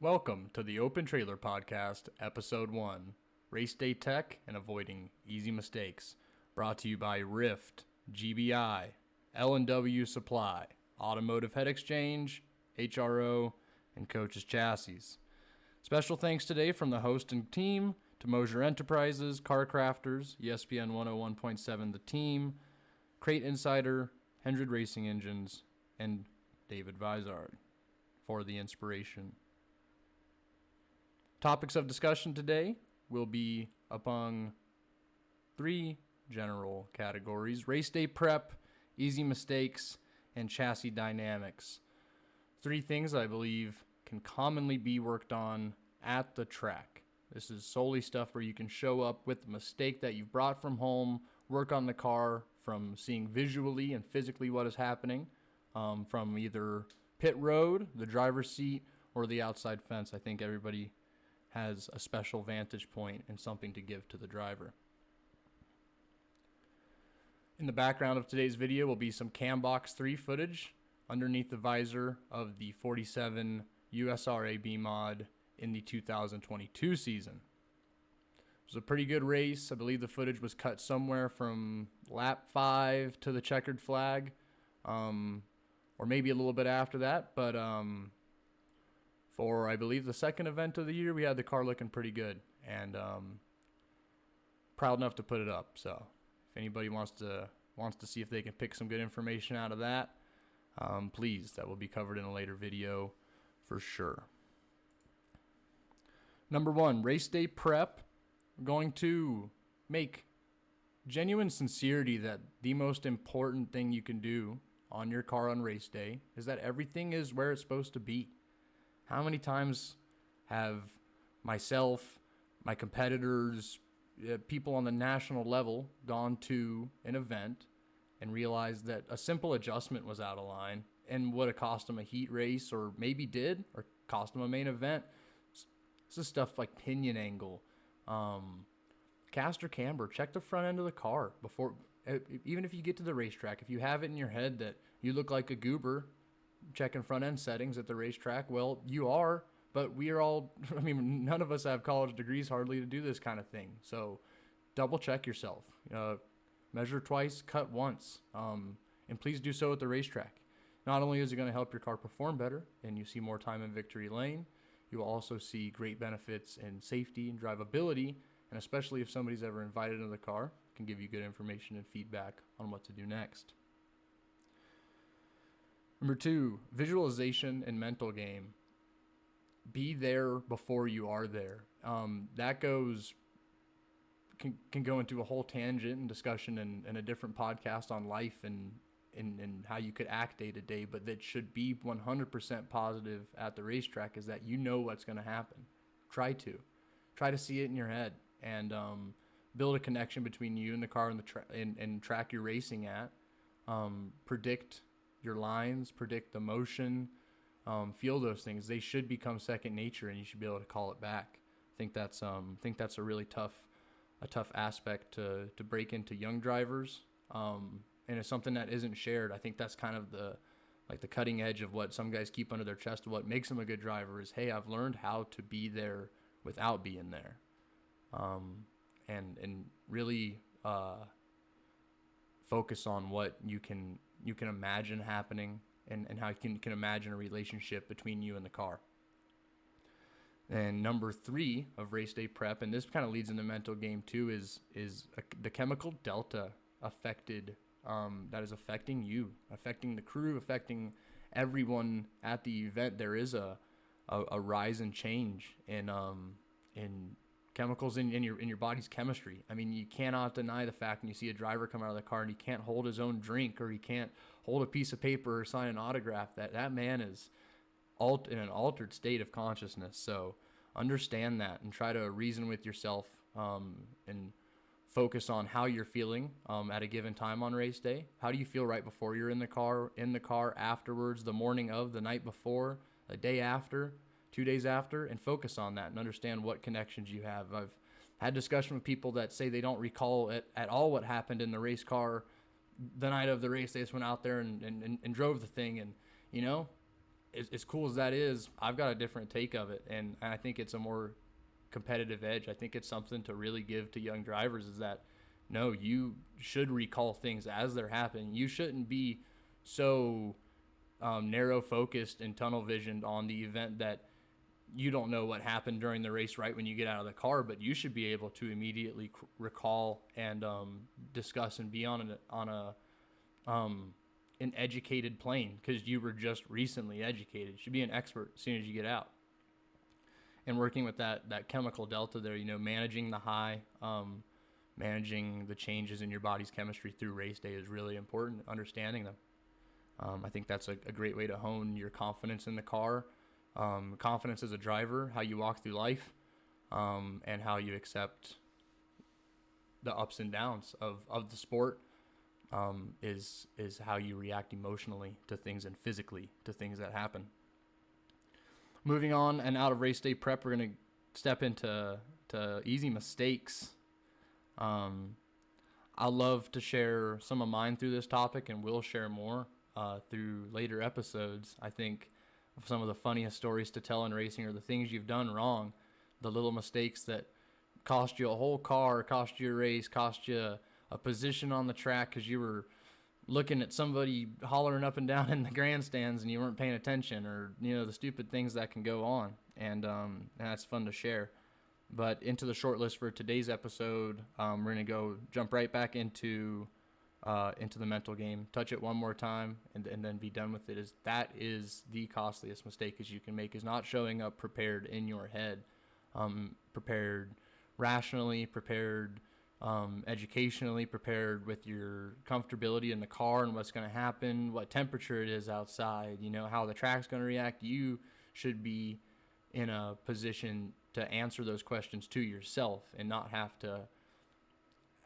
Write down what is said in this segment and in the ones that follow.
Welcome to the Open Trailer Podcast, Episode 1, Raceday Tech and Avoiding Easy Mistakes, brought to you by Rift, GBI, L&W Supply, Automotive Head Exchange, HRO, and Coach's Chassis. Special thanks today from the host and team to Mosier Enterprises, Car Crafters, ESPN 101.7 The Team, Crate Insider, Hendred Racing Engines, and David Vizard for the inspiration. Topics of discussion today will be among three general categories: race day prep, easy mistakes, and chassis dynamics. Three things I believe can commonly be worked on at the track. This is solely stuff where you can show up with the mistake that you've brought from home, work on the car from seeing visually and physically what is happening, from either pit road, the driver's seat, or the outside fence. I think everybody has a special vantage point and something to give to the driver. In the background of today's video will be some Cambox 3 footage underneath the visor of the 47 USRA B mod in the 2022 season. It was a pretty good race. I believe the footage was cut somewhere from lap 5 to the checkered flag, or maybe a little bit after that, but for, I believe, the second event of the year, we had the car looking pretty good, and proud enough to put it up. So if anybody wants to see if they can pick some good information out of that, please, that will be covered in a later video for sure. Number one, race day prep. We're going to make genuine sincerity that the most important thing you can do on your car on race day is that everything is where it's supposed to be. How many times have myself, my competitors, people on the national level gone to an event and realized that a simple adjustment was out of line and would have cost them a heat race, or maybe did, or cost them a main event? This is stuff like pinion angle, caster camber. Check the front end of the car before, even if you get to the racetrack. If you have it in your head that you look like a goober checking front end settings at the racetrack, well, you are, but we are all, none of us have college degrees hardly to do this kind of thing. So double check yourself, measure twice, cut once, and please do so at the racetrack. Not only is it going to help your car perform better and you see more time in victory lane, you will also see great benefits in safety and drivability, and especially if somebody's ever invited into the car, it can give you good information and feedback on what to do next. Number two, visualization and mental game. Be there before you are there. That can go into a whole tangent and discussion and a different podcast on life and how you could act day to day, but that should be 100% positive at the racetrack, is that you know what's going to happen. Try to see it in your head and build a connection between you and the car and track you're racing at. Predict your lines, predict the motion, feel those things. They should become second nature, and you should be able to call it back. I think that's a really tough aspect to break into young drivers, and it's something that isn't shared. I think that's kind of the cutting edge of what some guys keep under their chest. What makes them a good driver is, hey, I've learned how to be there without being there, and really focus on what you can imagine happening and how you can imagine a relationship between you and the car. And number three of race day prep, and this kind of leads into mental game too, is the chemical delta that is affecting you, affecting the crew, affecting everyone at the event. There is a rise and change in chemicals in your body's chemistry. You cannot deny the fact when you see a driver come out of the car and he can't hold his own drink, or he can't hold a piece of paper or sign an autograph, that man is in an altered state of consciousness. So understand that and try to reason with yourself and focus on how you're feeling at a given time on race day. How do you feel right before you're in the car, afterwards, the morning of, the night before, the day after, 2 days after, and focus on that and understand what connections you have. I've had discussion with people that say they don't recall at all what happened in the race car the night of the race. They just went out there and drove the thing, and as cool as that is, I've got a different take of it, and I think it's a more competitive edge. I think it's something to really give to young drivers, is that no, you should recall things as they're happening. You shouldn't be so narrow focused and tunnel visioned on the event that you don't know what happened during the race right when you get out of the car, but you should be able to immediately recall and discuss and be on an educated plane, because you were just recently educated. You should be an expert as soon as you get out. And working with that chemical delta there, managing the high, managing the changes in your body's chemistry through race day is really important, understanding them. I think that's a great way to hone your confidence in the car, confidence as a driver, how you walk through life, and how you accept the ups and downs of the sport, is how you react emotionally to things and physically to things that happen. Moving on and out of race day prep, we're going to step into easy mistakes. I love to share some of mine through this topic, and we'll share more through later episodes. I think some of the funniest stories to tell in racing are the things you've done wrong, the little mistakes that cost you a whole car, cost you a race, cost you a position on the track because you were looking at somebody hollering up and down in the grandstands and you weren't paying attention, or the stupid things that can go on, and that's fun to share. But into the short list for today's episode, we're gonna jump right back into the mental game, touch it one more time, and then be done with it. That is the costliest mistake as you can make, is not showing up prepared in your head, prepared rationally, prepared educationally, prepared with your comfortability in the car and what's going to happen, what temperature it is outside, how the track's going to react. You should be in a position to answer those questions to yourself and not have to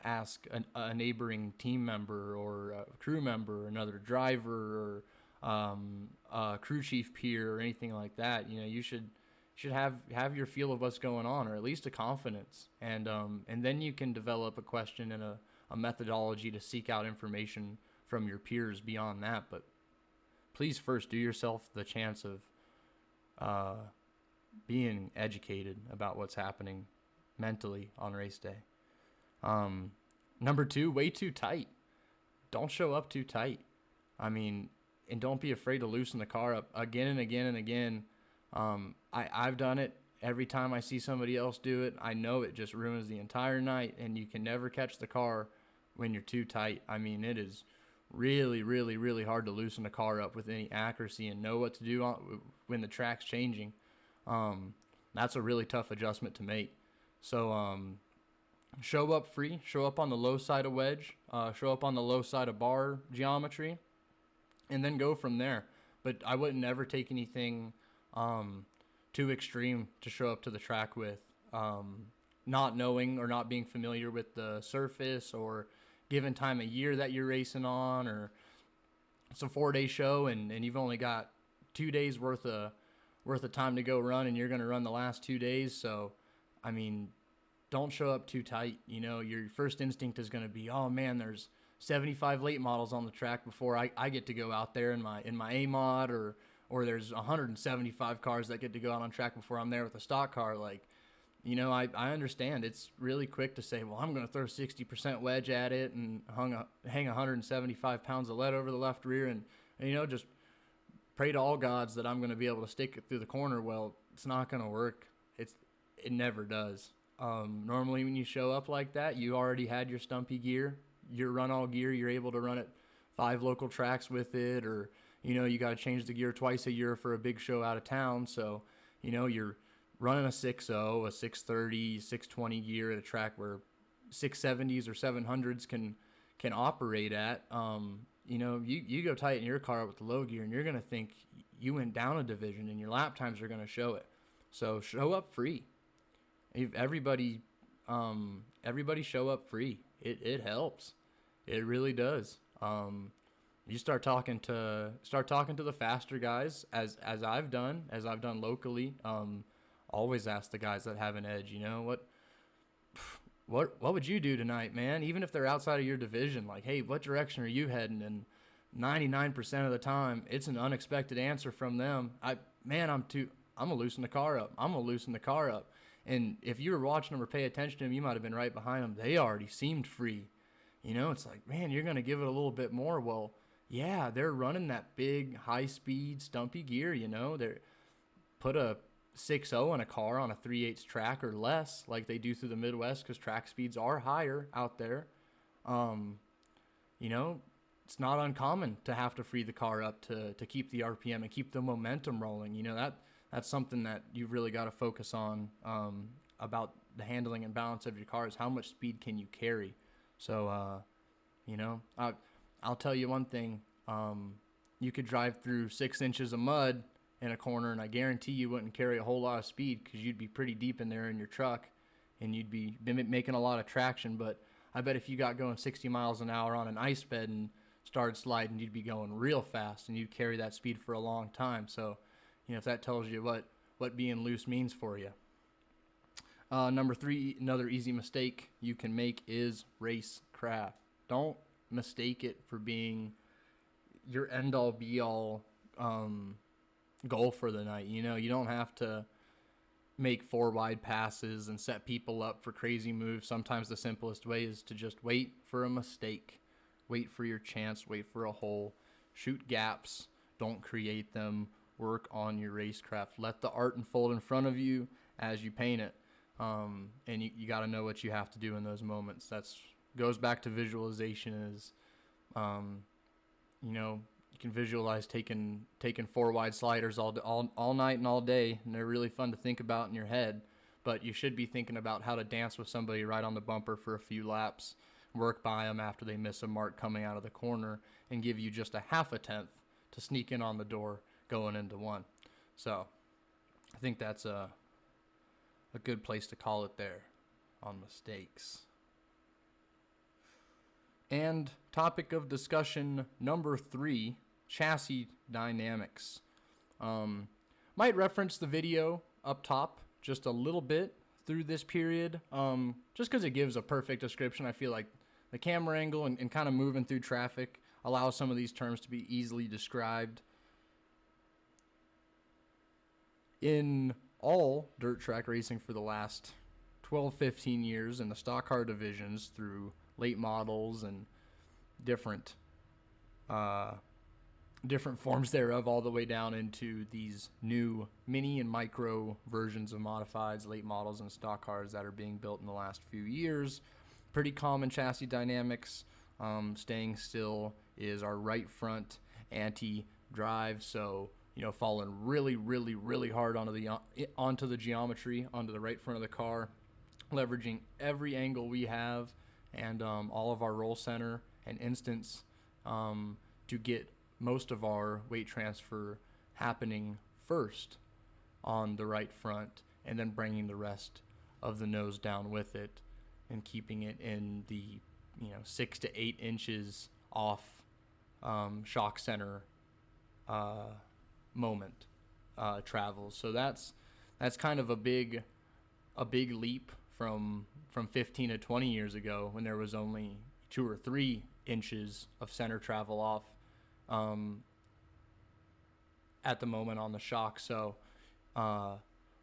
ask a neighboring team member or a crew member or another driver or a crew chief peer or anything like that. You should have your feel of what's going on, or at least a confidence, and then you can develop a question and a methodology to seek out information from your peers beyond that. But please first do yourself the chance of being educated about what's happening mentally on race day. Number 2, way too tight. Don't show up too tight. And don't be afraid to loosen the car up again and again and again. I've done it. Every time I see somebody else do it, I know it just ruins the entire night, and you can never catch the car when you're too tight. It is really, really, really hard to loosen the car up with any accuracy and know what to do when the track's changing. That's a really tough adjustment to make. So show up free, show up on the low side of wedge, show up on the low side of bar geometry, and then go from there. But I wouldn't ever take anything too extreme to show up to the track with, not knowing or not being familiar with the surface, or given time of year that you're racing on, or it's a 4-day show and you've only got 2 days worth of time to go run, and you're going to run the last 2 days. So don't show up too tight. Your first instinct is going to be, oh man, there's 75 late models on the track before I get to go out there in my A mod, or there's 175 cars that get to go out on track before I'm there with a stock car. I understand it's really quick to say, well, I'm going to throw 60% wedge at it and hang 175 pounds of lead over the left rear and just pray to all gods that I'm going to be able to stick it through the corner. Well, it's not going to work. It never does. Normally when you show up like that, you already had your stumpy gear, your run all gear. You're able to run at 5 local tracks with it, or you got to change the gear twice a year for a big show out of town. So, you're running a 6.0, a 630, 620 gear at a track where 670s or 700s can operate at. You go tight in your car with the low gear, and you're going to think you went down a division, and your lap times are going to show it. So show up free. Everybody show up free. It helps. It really does. You start talking to the faster guys, as I've done locally. Always ask the guys that have an edge, what would you do tonight, man? Even if they're outside of your division, like, hey, what direction are you heading? And 99% of the time, it's an unexpected answer from them. I'm gonna loosen the car up. I'm gonna loosen the car up. And if you were watching them or pay attention to them, you might have been right behind them. They already seemed free. It's like, man, you're gonna give it a little bit more. Well, yeah, they're running that big, high-speed, stumpy gear. They're put a 6.0 in a car on a 3/8 track or less, like they do through the Midwest, because track speeds are higher out there. It's not uncommon to have to free the car up to keep the RPM and keep the momentum rolling. That's something that you've really got to focus on about the handling and balance of your car, is how much speed can you carry. So, I'll tell you one thing. You could drive through 6 inches of mud in a corner, and I guarantee you wouldn't carry a whole lot of speed, because you'd be pretty deep in there in your truck, and you'd be making a lot of traction. But I bet if you got going 60 miles an hour on an ice bed and started sliding, you'd be going real fast, and you'd carry that speed for a long time. So, if that tells you what being loose means for you. Number 3, another easy mistake you can make is race craft. Don't mistake it for being your end-all, be-all goal for the night. You don't have to make 4 wide passes and set people up for crazy moves. Sometimes the simplest way is to just wait for a mistake. Wait for your chance. Wait for a hole. Shoot gaps. Don't create them. Work on your racecraft. Let the art unfold in front of you as you paint it. And you got to know what you have to do in those moments. That's goes back to visualization. Is you can visualize taking 4 wide sliders all night and all day, and they're really fun to think about in your head. But you should be thinking about how to dance with somebody right on the bumper for a few laps, work by them after they miss a mark coming out of the corner, and give you just a half a tenth to sneak in on the door going into one. So I think that's a good place to call it there on mistakes. And topic of discussion number 3, chassis dynamics. Might reference the video up top just a little bit through this period, just because it gives a perfect description. I feel like the camera angle and kind of moving through traffic allows some of these terms to be easily described. In all dirt track racing for the last 12-15 years in the stock car divisions, through late models and different forms thereof, all the way down into these new mini and micro versions of modifieds, late models, and stock cars that are being built in the last few years. Pretty common chassis dynamics. Staying still is our right front anti-drive, so falling really, really, really hard onto the geometry, onto the right front of the car, leveraging every angle we have and all of our roll center and instance to get most of our weight transfer happening first on the right front, and then bringing the rest of the nose down with it, and keeping it in the 6 to 8 inches off shock center moment travels. So that's kind of a big leap from 15 to 20 years ago, when there was only 2 or 3 inches of center travel off at the moment on the shock. So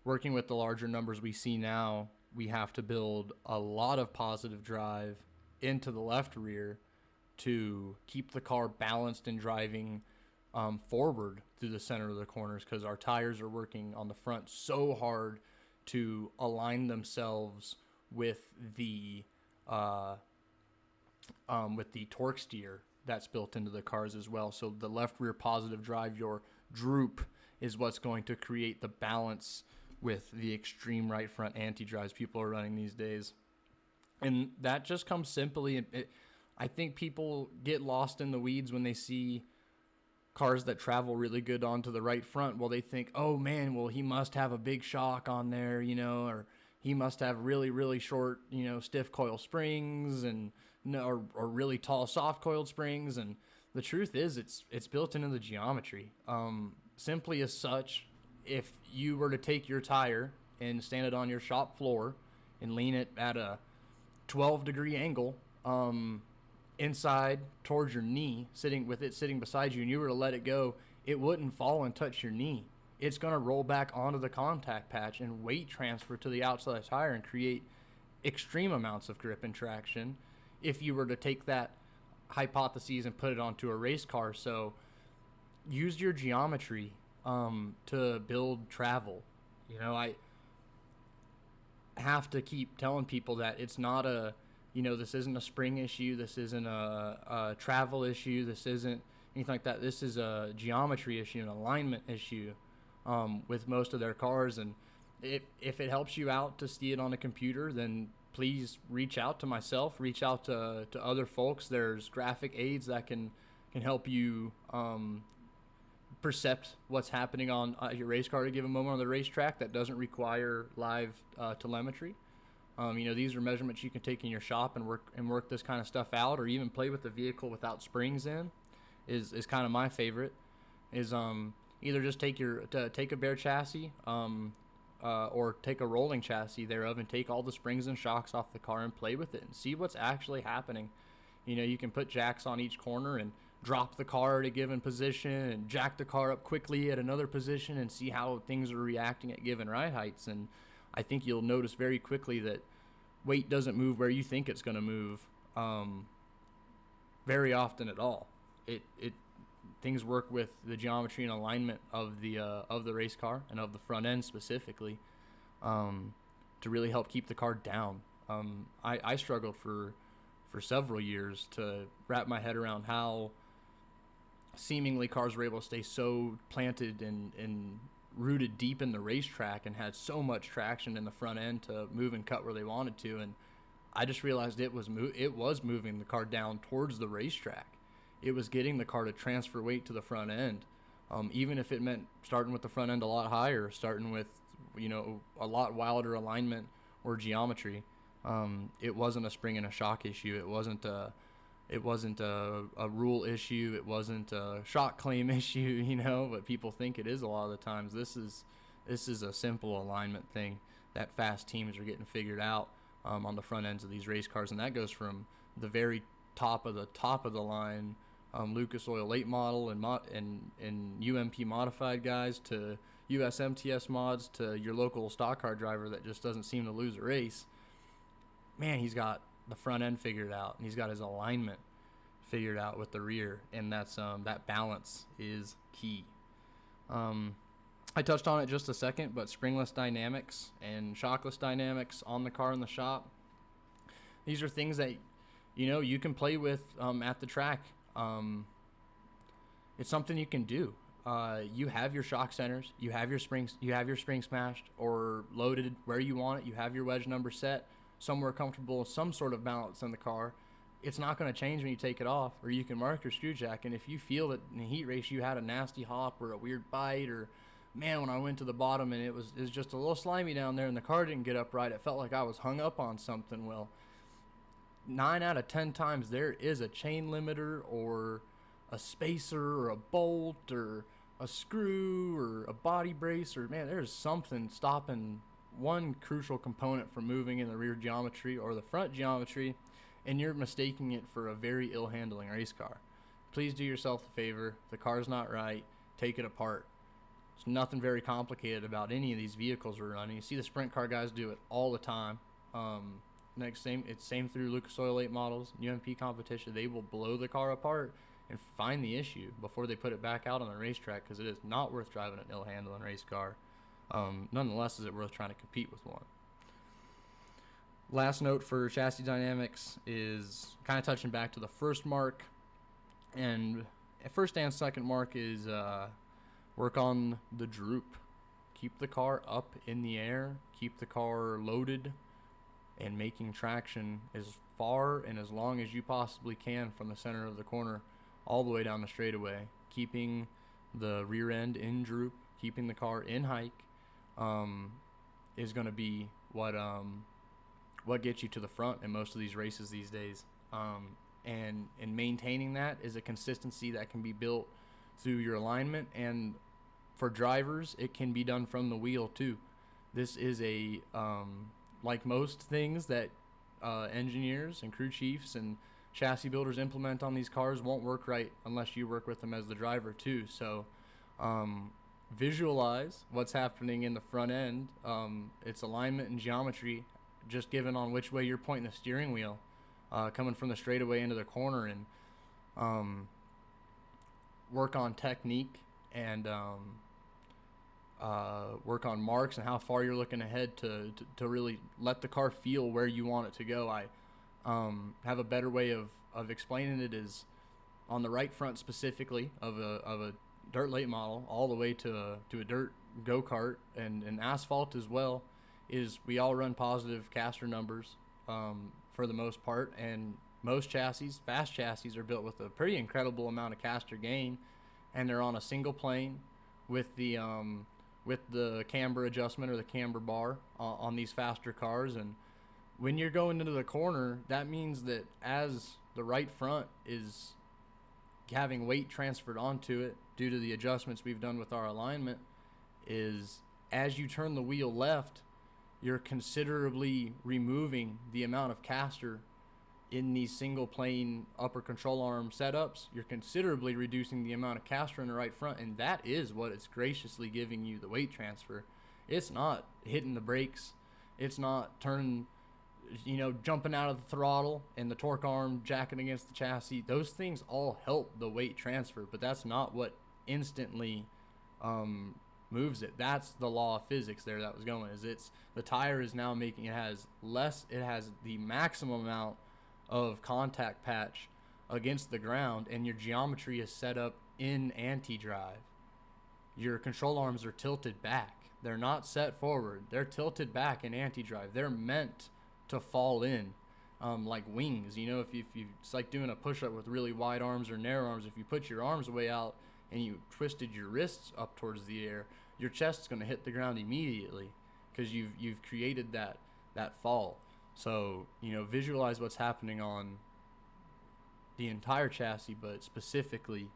working with the larger numbers we see now, we have to build a lot of positive drive into the left rear to keep the car balanced and driving forward through the center of the corners, because our tires are working on the front so hard to align themselves with the torque steer that's built into the cars as well. So the left rear positive drive, your droop, is what's going to create the balance with the extreme right front anti-drives people are running these days. And that just comes simply, I think people get lost in the weeds when they see cars that travel really good onto the right front. Well, they think, oh man, well, he must have a big shock on there, or he must have really, really short, stiff coil springs, and or really tall soft coiled springs. And the truth is, it's built into the geometry. Simply as such, if you were to take your tire and stand it on your shop floor and lean it at a 12-degree angle, inside towards your knee, sitting beside you, and you were to let it go, it wouldn't fall and touch your knee. It's going to roll back onto the contact patch and weight transfer to the outside of the tire and create extreme amounts of grip and traction if you were to take that hypothesis and put it onto a race car. So use your geometry to build travel. I have to keep telling people that it's not this isn't a spring issue. This isn't a travel issue. This isn't anything like that. This is a geometry issue, an alignment issue with most of their cars. And if it helps you out to see it on a computer, then please reach out to myself, reach out to other folks. There's graphic aids that can help you percept what's happening on your race car at a given moment on the racetrack that doesn't require live telemetry. These are measurements you can take in your shop and work this kind of stuff out, or even play with the vehicle without springs in. Is kind of my favorite. Is either just take a bare chassis, or take a rolling chassis thereof and take all the springs and shocks off the car and play with it and see what's actually happening. You can put jacks on each corner and drop the car at a given position and jack the car up quickly at another position and see how things are reacting at given ride heights. And I think you'll notice very quickly that weight doesn't move where you think it's going to move very often at all. Things work with the geometry and alignment of the race car and of the front end specifically to really help keep the car down. I struggled for several years to wrap my head around how seemingly cars were able to stay so planted and rooted deep in the racetrack and had so much traction in the front end to move and cut where they wanted to. And I just realized it was moving the car down towards the racetrack. It was getting the car to transfer weight to the front end, even if it meant starting with the front end a lot higher, starting with a lot wilder alignment or geometry. It wasn't a spring and a shock issue. It wasn't a rule issue. It wasn't a shock claim issue, but people think it is a lot of the times. This is a simple alignment thing that fast teams are getting figured out on the front ends of these race cars, and that goes from the very top of the line Lucas Oil late model and UMP modified guys to US MTS mods to your local stock car driver that just doesn't seem to lose a race. Man, he's got the front end figured out, and he's got his alignment figured out with the rear, and that balance is key. I touched on it just a second, but springless dynamics and shockless dynamics on the car in the shop, these are things that you can play with at the track. It's something you can do. You have your shock centers, you have your springs smashed or loaded where you want it. You have your wedge number set somewhere comfortable, some sort of balance in the car. It's not going to change when you take it off, or you can mark your screw jack. And if you feel that in a heat race you had a nasty hop or a weird bite, or man, when I went to the bottom and it was just a little slimy down there and the car didn't get up right, it felt like I was hung up on something. Well, 9 out of 10 times there is a chain limiter or a spacer or a bolt or a screw or a body brace, or man, there's something stopping one crucial component from moving in the rear geometry or the front geometry, and you're mistaking it for a very ill handling race car. Please do yourself a favor. The car's not right. Take it apart. There's nothing very complicated about any of these vehicles we're running. You see the sprint car guys do it all the time. It's same through Lucas Oil 8 models, UMP competition. They will blow the car apart and find the issue before they put it back out on the racetrack, because it is not worth driving an ill handling race car. Nonetheless, is it worth trying to compete with one? Last note for chassis dynamics is kind of touching back to the first mark, and first and second mark is work on the droop. Keep the car up in the air, keep the car loaded, and making traction as far and as long as you possibly can from the center of the corner all the way down the straightaway, keeping the rear end in droop, keeping the car in hike, is going to be what gets you to the front in most of these races these days. And maintaining that is a consistency that can be built through your alignment, and for drivers, it can be done from the wheel too. This is like most things that engineers and crew chiefs and chassis builders implement on these cars won't work right unless you work with them as the driver too. So visualize what's happening in the front end, its alignment and geometry, just given on which way you're pointing the steering wheel, coming from the straightaway into the corner, and work on technique, and work on marks and how far you're looking ahead to really let the car feel where you want it to go. I have a better way of explaining it is on the right front specifically of a dirt late model all the way to a dirt go-kart and asphalt as well, is we all run positive caster numbers for the most part, and most chassis, fast chassis, are built with a pretty incredible amount of caster gain, and they're on a single plane with the camber adjustment or the camber bar on these faster cars. And when you're going into the corner, that means that as the right front is having weight transferred onto it due to the adjustments we've done with our alignment, is as you turn the wheel left, you're considerably removing the amount of caster in these single plane upper control arm setups. You're considerably reducing the amount of caster in the right front, and that is what is graciously giving you the weight transfer. It's not hitting the brakes, it's not turning, jumping out of the throttle and the torque arm jacking against the chassis. Those things all help the weight transfer, but that's not what instantly moves it. That's the law of physics there that was going, is it's the tire is now making, it has the maximum amount of contact patch against the ground, and your geometry is set up in anti-drive. Your control arms are tilted back. They're not set forward. They're tilted back in anti-drive. They're meant to fall in, like wings. If you it's like doing a push-up with really wide arms or narrow arms. If you put your arms way out and you twisted your wrists up towards the air, your chest's going to hit the ground immediately because you've created that fall. So, visualize what's happening on the entire chassis, but specifically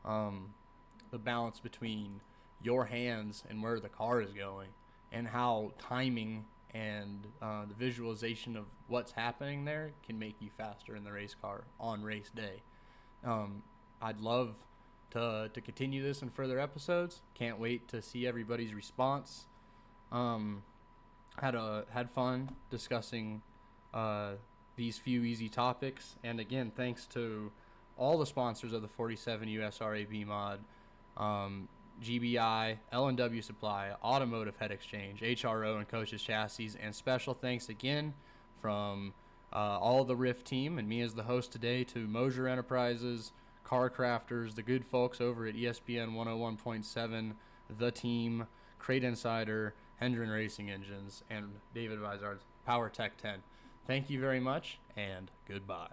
the balance between your hands and where the car is going, and how timing and the visualization of what's happening there can make you faster in the race car on race day. I'd love to continue this in further episodes. Can't wait to see everybody's response. Had fun discussing these few easy topics, and again, thanks to all the sponsors of the 47 USRAB mod, GBI, L&W Supply, Automotive Head Exchange, HRO, and Coaches Chassis. And special thanks again from all the Riff team and me as the host today to Mosier Enterprises, Car Crafters, the good folks over at ESPN 101.7, The Team, Crate Insider, Hendren Racing Engines, and David Vizard's Power Tech 10. Thank you very much, and goodbye.